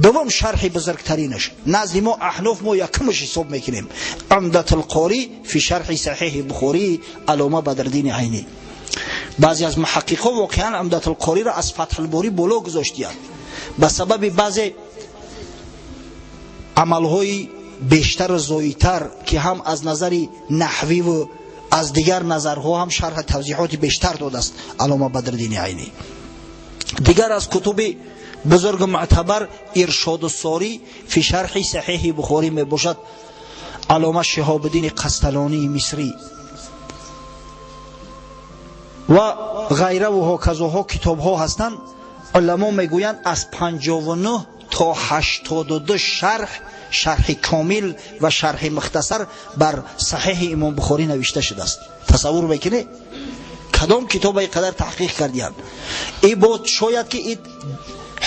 دوم شرح بزرگترینش نزد ما احناف ما یکمش حساب میکنیم، عمدة القاری فی شرح صحیح بخاری علامه بدرالدین عینی. بعضی از محققان واقعا عمدة القاری را از فتح الباری بالا گذاشتند به سبب بعضی عملهای بیشتر و زاییتر که هم از نظر نحوی و از دیگر نظرها هم شرح توضیحات بیشتر داده است علامه بدرالدین عینی. دیگر از کتب بزرگ معتبر ارشاد الساری فی شرح صحیح بخاری می باشد علامه شهاب الدین قسطلانی مصری و غیره و هکذاها کتاب ها هستند. علما میگویند از 59 تا 82 شرح کامل و شرح مختصر بر صحیح امام بخاری نوشته شده است. تصور میکنه کدام کتاب اینقدر تحقیق کردیان؟ این بود شاید که این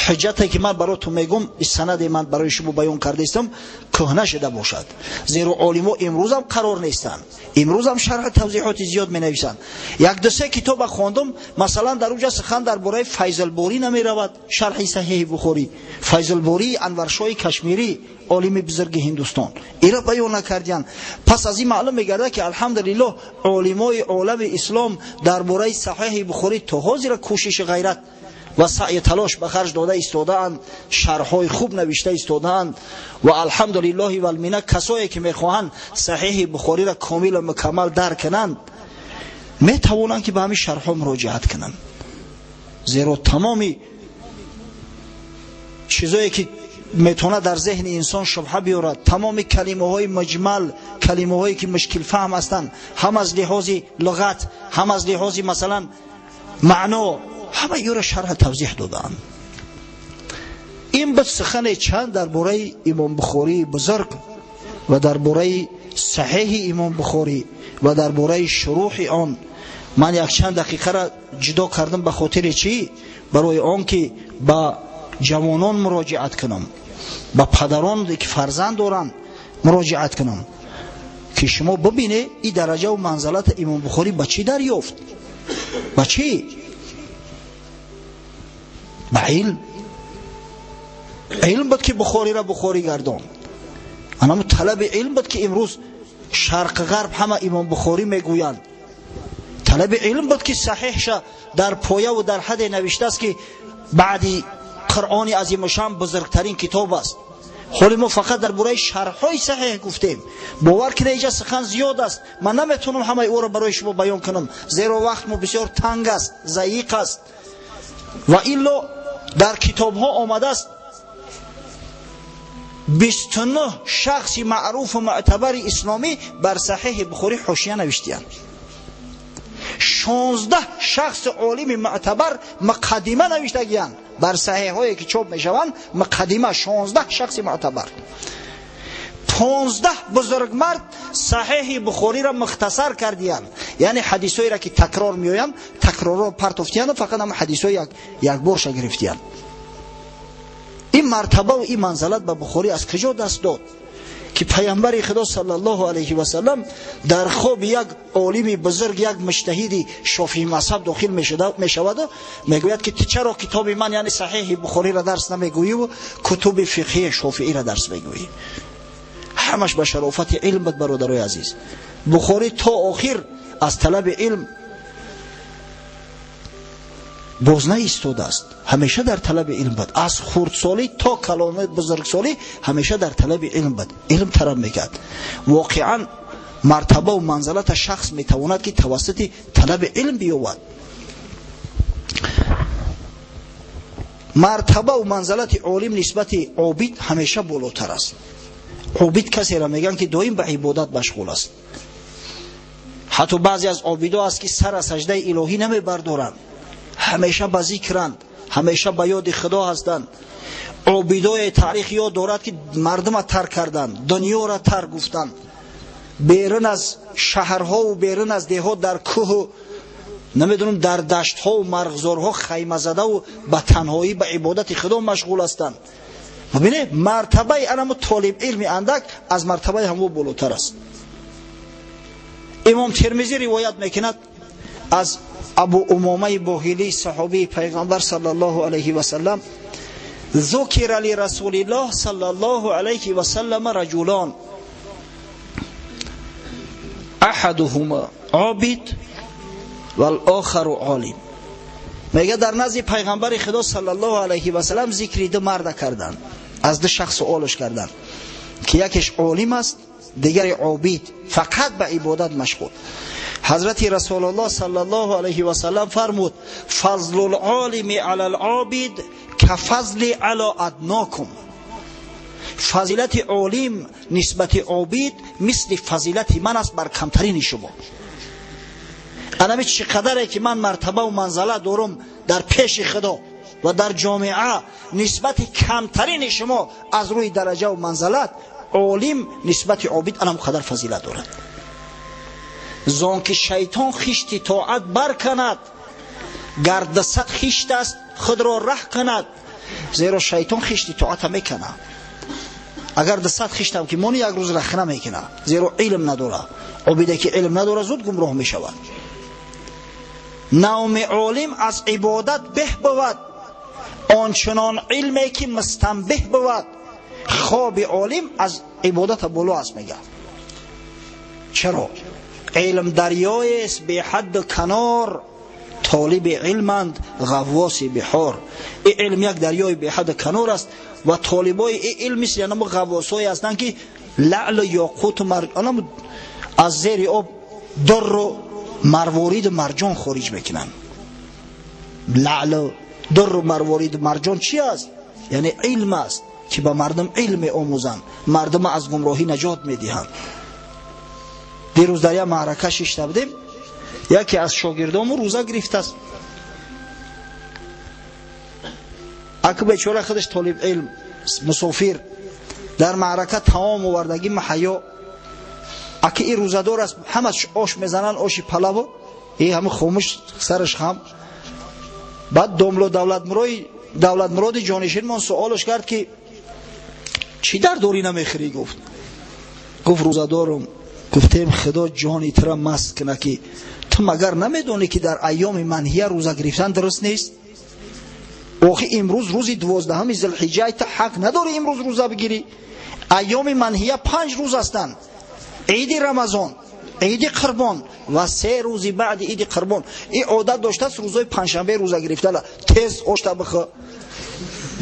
حجتی که من براتون میگم این سند من برای شما بیان کرده استم کهنه شده باشد، زیرا عالما امروز هم قرار نیستن، امروز هم شرح توضیحات زیاد می نویسند. یک دو سه کتاب خواندم، مثلا در اونجا سخن درباره فیض الباری نمی رود، شرح صحیح بخاری. فیض الباری انورشاه کشمیری عالم بزرگ هندوستان ایرا بیان کردن. پس از این معلوم میگرده که الحمدلله علمای عالم اسلام درباره صحیح بخاری تا حاضر کوشش غیرت و سعی تلاش به خرج داده ایستاده‌اند، شرح‌های خوب نوشته ایستاده‌اند و الحمدلله و المنه کسایی که میخواهند صحیح بخاری را کامل و مکمل درک کنند میتوانند که به همین شرح‌ها مراجعت کنند، زیرا تمامی چیزایی که میتونه در ذهن انسان شبهه بیارد، تمام کلمه های مجمل، کلمه هایی که مشکل فهم هستند، هم از لحاظ لغت هم از لحاظ مثلا معنا، همه ایو را شرح توضیح دادند. این بود سخن چند درباره امام بخاری بزرگ و درباره صحیح امام بخاری و درباره شروح آن. من یک چند دقیقه را جدا کردم به خاطر چی؟ برای آن که با جوانان مراجعت کنم، با پدران که فرزند دارن مراجعت کنم که شما ببینه این درجه و منزلت امام بخاری با چی دریافت؟ با چی؟ با علم. علم بود که بخاری را بخاری گردان. اما طلب علم بود که امروز شرق غرب همه امام بخاری میگویند. طلب علم بود که صحیحش در پایه و در حد نوشته است که بعدی قرآن عظیم شان بزرگترین کتاب است. حالی ما فقط در برای شرح‌های صحیح گفتیم. باور کنید اینجا سخن زیاد است، من نمیتونم همه او را برای شما بیان کنم، زیرا وقت ما بسیار تنگ است، ضیق است. و الا در کتاب ها آمده است 29 شخص معروف و معتبر اسلامی بر صحیح بخاری حاشیه نوشته‌اند. 16 شخص عالم معتبر مقدمه نوشتگیان بر صحیح هایی که چاپ میشوند، مقدمه 16 شخص معتبر. 15 بزرگمرد صحیح بخاری را مختصر کردیان، یعنی حدیثایی را که تکرار میآیند تکرار را پرتفتیان و فقط هم حدیثای یک بارش گرفتیان. این مرتبه و این منزلت به بخاری از کجا دست داد که پیامبر خدا صلی الله علیه و سلم در خواب یک عالم بزرگ، یک مجتهد شافعی مذهب داخل میشود و میگوید که تو چرا کتاب من یعنی صحیح بخاری را درس نمیگویی و کتب فقهی شافعی را درس میگویی؟ همش به شرافت علم بود برادرای عزیز. بخاری تا آخر از طلب علم باز نایستاده است، همیشه در طلب علم بود. از خردسالی تا کلام بزرگسالی همیشه در طلب علم بود، علم طلب میکرد. واقعا مرتبه و منزلت شخص میتواند که توسط طلب علم بیاید. مرتبه و منزلت عالم نسبت عابد همیشه بالاتر است. عابد کسی را میگن که دائم به عبادت مشغول است. حتی بعضی از عابدا است که سر از سجده الهی نمیبردارند، همیشه به ذکرند، همیشه به یاد خدا هستند. عابدای تاریخ یاد دارد که مردم را ترک کردند، دنیا را ترک گفتند، بیرون از شهرها و بیرون از دیهات در کوه و نمیدونم در دشتها و مرغزارها خیمه زده و به تنهایی به عبادت خدا مشغول هستند. ببینید مرتبه علم طالب علم اندک از مرتبه همو بالاتر است. امام ترمذی روایت میکند از ابو امامه باهلی صحابی پیغمبر صلی الله علیه و سلم: ذکر لرسول الله صلی الله علیه و سلم رجلان احدهما عابد والآخر عالم. میگه در نزد پیغمبر خدا صلی الله علیه و سلم ذکر دو مرد کردند، از دو شخص سوالش کردند که یکیش عالم است دیگری عابد، فقط به عبادت مشغول. حضرت رسول الله صلی الله علیه و سلم فرمود: فضل العالم علی العابد کفضل علی ادناکم. فضیلت عالم نسبت عابد مثل فضیلت من است بر کمترین شما. انا چقدره که من مرتبه و منزله دارم در پیش خدا و در جامعه نسبت کمترین شما از روی درجه و منزلت، عالم نسبت عابد انا قدر فضیلت دارد. زان که شیطان خشت طاعت بر کند، گردسد خشت است خود را ره کند. زیرا شیطان خشت طاعت میکنه. اگر دست خشتم که مونی یک روز رخنه میکنه، زیرا علم نداره. عبیده که علم نداره زود گمراه میشود. نوم عالم از عبادت به بود، آنچنان علمی که مستنبه بود. خواب عالم از عبادت بالا است میگه. چرا؟ علم دریای است به حد کنار، طالب علمند غواص بحار. این علم یک دریای به حد کنار است و طالبای این علم است، یعنی غواصای هستند که لعل و یاقوت و مرجان از زیر آب در و مروارید مرجان خارج میکنن. لعل و در و مروارید مرجان چی است؟ یعنی علم است که به مردم علم آموزند، مردم از گمراهی نجات میدهند. دیروز در یک معرکه شیشته بودیم، یکی از شاگردامو روزه گرفته است. اگه بیچاره خودش طالب علم مسافر در معرکه تمام آوردگی محیا، اگه این روزه دار است همه آش میزنن، آش پلو، این همه خاموش سرش خم. بعد دولت مراد جانشین من سوالش کرد که چی در دوری نمیخری؟ گفت روزه دارم. گفتیم خدا جانی ترا مست کنه که تو مگر نمیدونی که در ایام منهیه روزه گرفتن درست نیست؟ آخه امروز روزی 12 ذوالحجه، تو حق نداری امروز روزه بگیری. ایام منهیه 5 روز هستند: عید رمضان، عید قربان و 3 روزی بعد عید قربان. این عادت داشته است روزای پنجشنبه روزه گرفته، تیز آش بخور،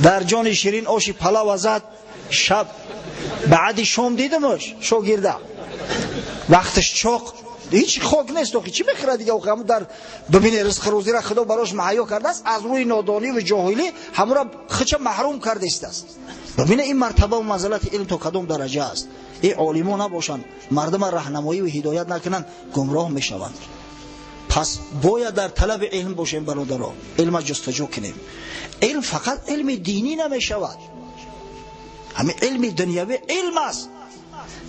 در جان شیرین آش پلو زد. شب بعد شام دیدمش شاگرده وقتش چاق، هیچ خاک نیست، آخه چی بخره دیگه؟ آخه در ببینه رزق روزی را خدا براش مهیا کرده است، از روی نادانی و جاهلی همون را خچه محروم کرده است. ببینه این مرتبه و منزلت علم تا کدام درجه است. این عالمان نباشند، مردم راهنمایی و هدایت نکنند، گمراه میشوند. پس باید در طلب علم باشیم برادران، علم جستجو کنیم. علم فقط علم دینی نمیشود، همین علم دنیوی علم است.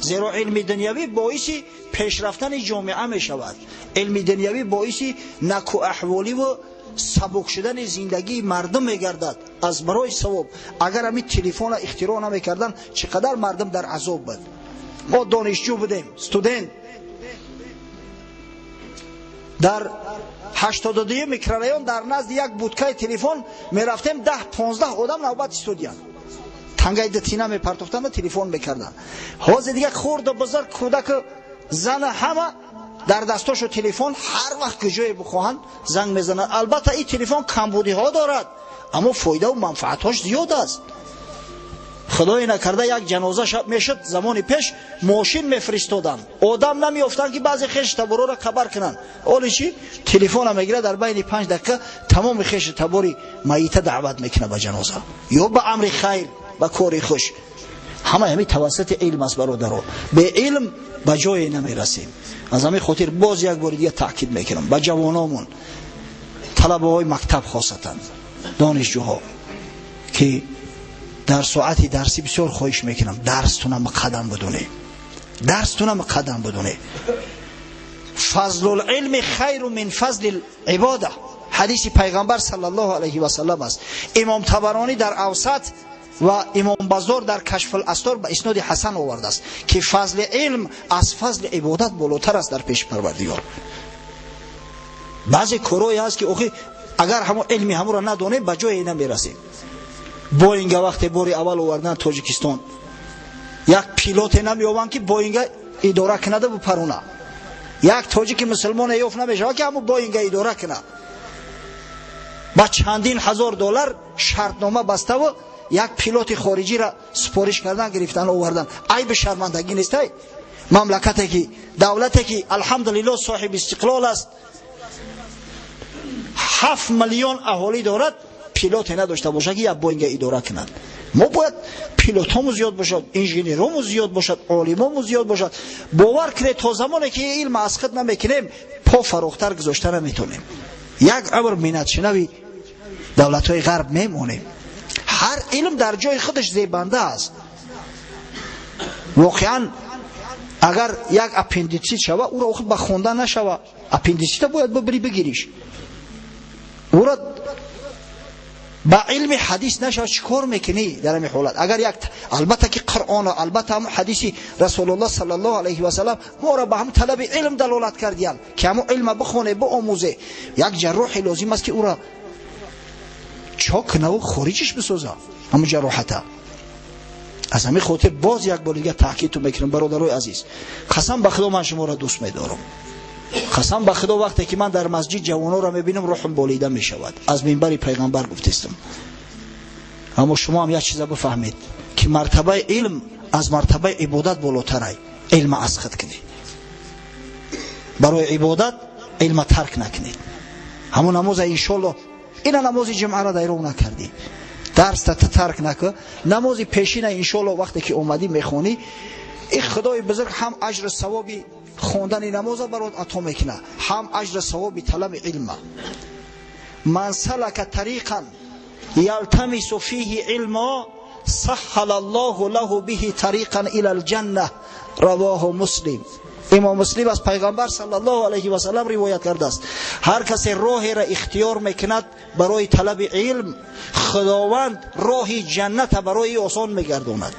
زیرا علم دنیوی باعث پیشرفتن جامعه می شود. علم دنیوی باعث نکو احوالی و سبک شدن زندگی مردم می گردد از برای ثواب. اگر همین تلفن اختراع نمی کردن چقدر مردم در عذاب بود. ما دانشجو بودیم، استودنت، در 82 میکرورایون در نزد یک بودکه تلفن می رفتیم، 10-15 آدم نوبت استودیان تنگای دتینا می پرتافتن و تلفن میکردن. حاضر دیگه خورد و بزرگ کودک زن همه در دستاشو تلفن، هر وقت که جای بخواهند زنگ میزنن. البته این تلفن کمبودی ها دارد اما فایده و منفعتاش زیاد است. خدای نکرده یک جنازه شب میشد، زمان پیش ماشین میفرستادن، آدم نمیافتن که بعضی خیش تبارو را خبر کنن. اولی چی؟ تلفن میگیره، در بین 5 دقیقه تمام خیش تباری میت دعوت میکنه به جنازه یا به امر خیر، به کاری خوش. همه همین توسط علم است برادران. به علم به جای نمیرسیم. از همین خاطر باز یک بار دیگه تاکید میکنم به جوانامون، طلبه های مکتب خاصتا دانشجوها، که در ساعت درسی بسیار خواهش میکنم درستونم قدم بدونه. فضل العلم خیر من فضل العباده، حدیث پیغمبر صلی الله علیه و سلم است. امام طبرانی در اوسط و امام بازار در کشف الاسرار به اسناد حسن آورده است که فضل علم از فضل عبادت بالاتر است در پیش پروردگار. بعضی کارهایی هست که اگر همون علمی همون را ندونه به جای نمیرسیم. بوینگ وقتی باری اول آوردن تاجیکستان، یک پیلوت نمیآورن که بوینگ اداره کنه و پرونه. یک تاجیک مسلمان یافت نمیشه که همون بوینگ اداره کنه. با چندین هزار دلار شرطنامه بسته و یک پیلوت خارجی را سپارش کردن، گرفتن آوردن. عیب شرمندگی نیست؟ مملکتی که دولتی که الحمدلله صاحب استقلال است، 7 میلیون اهالی دارد، پیلوت نداشته باشه که یک بوینگ اداره کنند. ما باید پیلوتامو زیاد باشد، انژینیرامو زیاد باشد، عالمامو زیاد باشد. باور کنید تا زمانی که علم از خود نمیکنیم پا فراختر گذاشته نمیتونیم. یک عبر منت شنوی دولت‌های غرب میمونیم. هر علم در جای خودش زیبنده است. واقعا اگر یک اپندیسیت شوه او را به خوندن نشوه، اپندیسیت باید ببری بگیریش. او را با علم حدیث نشه چیکار میکنی در این حالت؟ اگر یک البته که قرآن و البته هم حدیث رسول الله صلی الله علیه و سلم ما را به هم طلب علم دلالت کردیان که همون علم بخونه بآموزه. یک جراح لازم است که او را چاک نو خارجش بسازه همون جراحته. از همین خاطر باز یک بار دیگه تاکید میکنم برادرای عزیز، قسم به خدا من شما را دوست می‌دارم. قسم به خدا وقتی که من در مسجد جوانان را میبینم روحم بالیده میشود. از منبر پیغمبر گفتم. اما شما هم یک چیز بفهمید که مرتبه علم از مرتبه عبادت بالاتره. علم اسخط کنید، برای عبادت علم ترک نکنید. همون نماز انشالله این نماز جمعه را دیرو نکردی، درس تا ترک نکن، نماز پیشین انشالله وقتی که اومدی میخونی این خدای بزرگ هم اجر ثوابی خوندن نماز برات عطا میکنه، هم اجر ثواب طلب علم. من سلک طریقا یلتمس فیه علما سهل الله له به طریقا الی الجنه. رواه مسلم. امام مسلم از پیغمبر صلی الله علیه و سلم روایت کرده است هر کسی راهی را اختیار میکند برای طلب علم، خداوند راه جنت برای آسان میگرداند.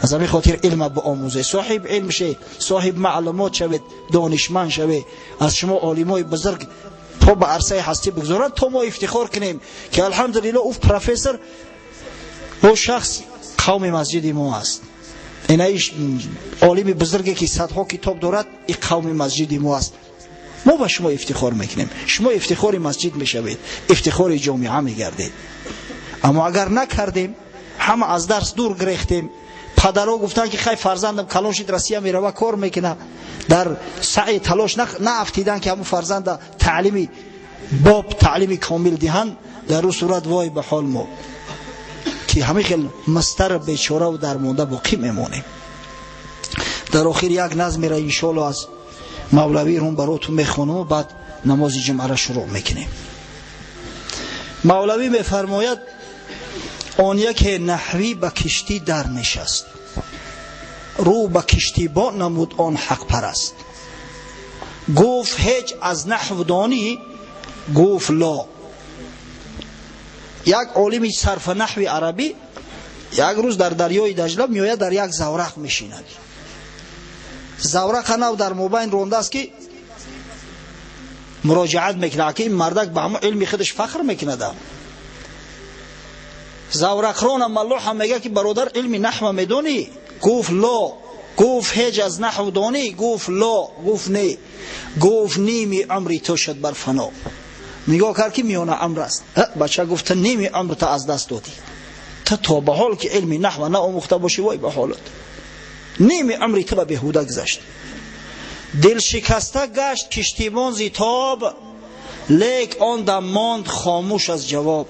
از همین خاطر علم با آموزه، صاحب علم شه، صاحب معلومات شوید، دانشمند شوید. از شما عالمای بزرگ پا به عرصه هستی بگذارند تا ما افتخار کنیم که الحمدلله او پروفسور او شخص قوم مسجد ما است. این ایش عالم بزرگی که صدها کتاب دارد این قوم مسجد ما است. ما به شما افتخار میکنیم، شما افتخار مسجد میشوید، افتخار جامعه میگردید. اما اگر نکردیم، همه از درس دور گرفتیم، پدرها گفتن که خیلی فرزندم کلاشید رسیه میره و کار میکنه، در سعی تلاش نافتیدن که همون فرزند تعلیمی باب تعلیمی کامل دهند. در اون صورت وای به حال ما که همه خیلی مستر بیچاره و درمانده باقی میمونیم. در آخر یک نظم را انشالله از مولوی رو براتون میخونم و بعد نماز جمعه را شروع میکنیم. مولوی میفرماید آن یک نحوی به کشتی در نشست، رو به کشتی با نمود آن حق پرست. گفت هیچ از نحو دانی؟ گفت لا. یک عالم صرف نحو عربی یک روز در دریای دجله میآید، در یک زورق میشیند. زورق نو در مابین رونده است که مراجعت میکنه که این مردک به همون علم خودش فخر میکنه. زورقران ملوح هم میگه که برادر علم نحو میدونی؟ گفت لا. گفت هیچ از نحو دانی؟ گفت لا. گفت نه. گفت نیمی عمری تو شد بر فنا. نگاه کرد که میانه عمر است. بچه گفت نیمی عمر تا از دست دادی، تا به حال که علم نحو نه آموخته باشی وای به حالت، نیمی عمری تو به بهوده گذشت. دل شکسته گشت کشتیبان زیتاب، لیک آن دم ماند خاموش از جواب.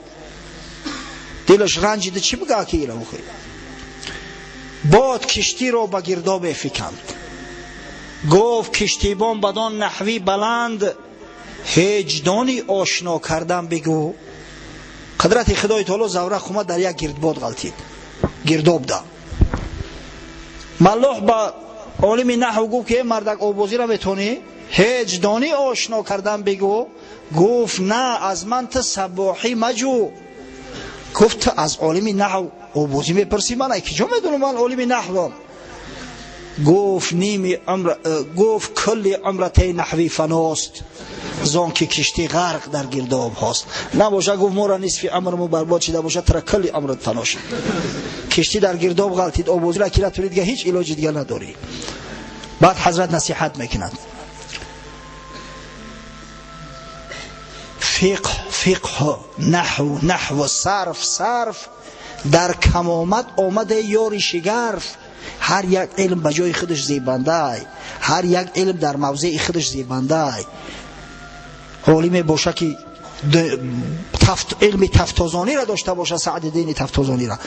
دلش رنجیده چی بگه که ایره بخوی. باد کشتی رو به گرداب فکند، گفت کشتیبان بدان نحوی بلند، هجدانی آشنا کردم بگو. قدرت خدای تعالی زورق اومد در یک گردباد غلطید، گرداب ده. ملاح با عالم نحو گفت که مردک آبازی را میتونی؟ هجدانی آشنا کردم بگو. گفت نه از من تا سباحی مجو. گفت از عالم نحو آبازی میپرسی؟ من ای کجا میدونم من عالم نحوم؟ گفت نیمی عمر، گفت کل عمرت نحوی فناست، زان که کشتی غرق در گرداب هاست. نباشه گفت ما را نصف عمرمو برباد شده باشه ترا کل عمرت فنا شد. کشتی در گرداب غلطید، آبازی را کیرت دیگه هیچ علاج دیگه نداری. بعد حضرت نصیحت میکنند فقه نحو صرف در کمامت آمده یاری شگرف. هر یک علم به جای خودش زیبنده، هر یک علم در موضع خودش زیبنده. عالم باشه که علم تفتازانی را داشته باشه، سعد دین تفتازانی را،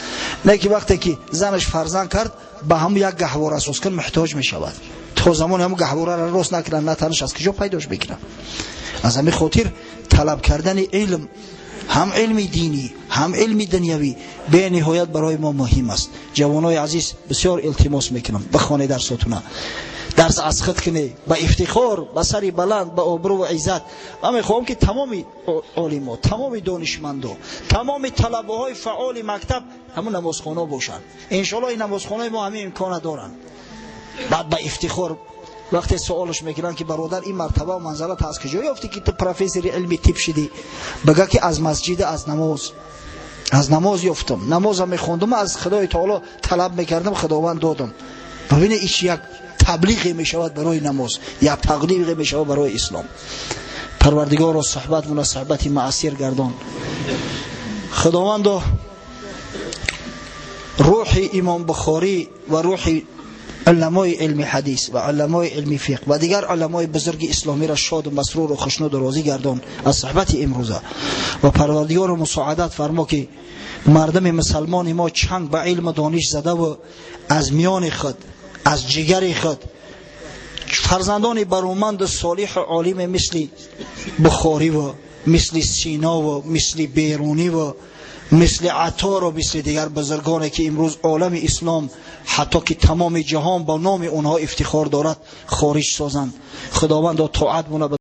نه که وقتی که زنش فرزند کرد به هم یک گهواره اساس کن محتاج می شود. تا زمان هم گهواره را راست نکنن نتنش از کجا پیداش بکنن. از همین خاطر طلب کردن علم، هم علم دینی هم علم دنیوی، به نهایت برای ما مهم است. جوانای عزیز بسیار التماس میکنم بخوانید درساتون. درس از خود کنی با افتخار، با سری بلند، با آبرو و عزت. من میخوام که تمام علما، تمام دانشمندا، تمام طلبه های فعال مکتب همون نمازخوانه باشن. انشالله این نمازخانه ما همین امکان دارن. بعد با افتخار وقتی سوالش میکنن که برادر این مرتبه و منزلت از کجا یافتی که تو پروفسور علمی طب شدی؟ بگه که از مسجد، از نماز یافتم. نمازم میخوندم، از خدای تعالی طلب میکردم، خداوند دادم. ببینید ایش یک تبلیغی میشود برای نماز، یک تبلیغی میشود برای اسلام. پروردگار و صحبت و صحبتی معاصر گردان. خداوند روح امام بخاری و روح علمای علم حدیث و علمای علم فقه و دیگر علمای بزرگ اسلامی را شاد و مسرور و خوشنود و راضی گردان از صحبت امروزه. و پروردگار و مساعدت فرما که مردم مسلمان ما چنگ به علم و دانش زده و از میان خود، از جگر خود فرزندان برومند صالح و عالم مثل بخاری و مثل سینا و مثل بیرونی و مثل عطار و مثل دیگر بزرگانی که امروز عالم اسلام حتی که تمام جهان با نام اونها افتخار دارد خارج سازند. خداوند طاعت